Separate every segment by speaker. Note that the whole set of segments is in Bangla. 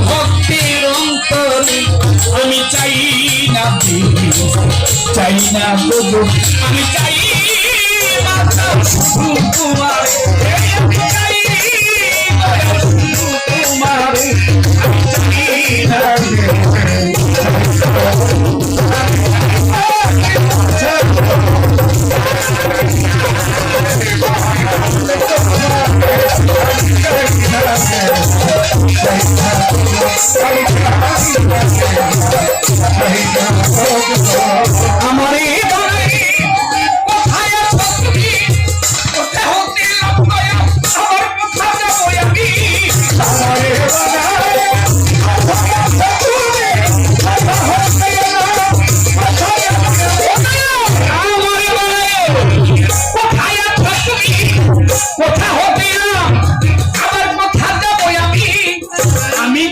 Speaker 1: ভক্তির অন্তরে আমি চাই না চাই না শুধু আমি চাই শুধু তোমার চাই শুধু তোমার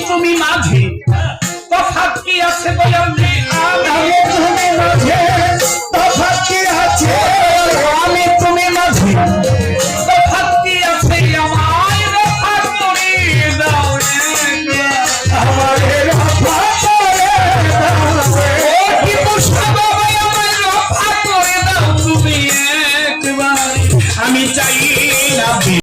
Speaker 2: তুমি মাঝে কথা কি আছে বলে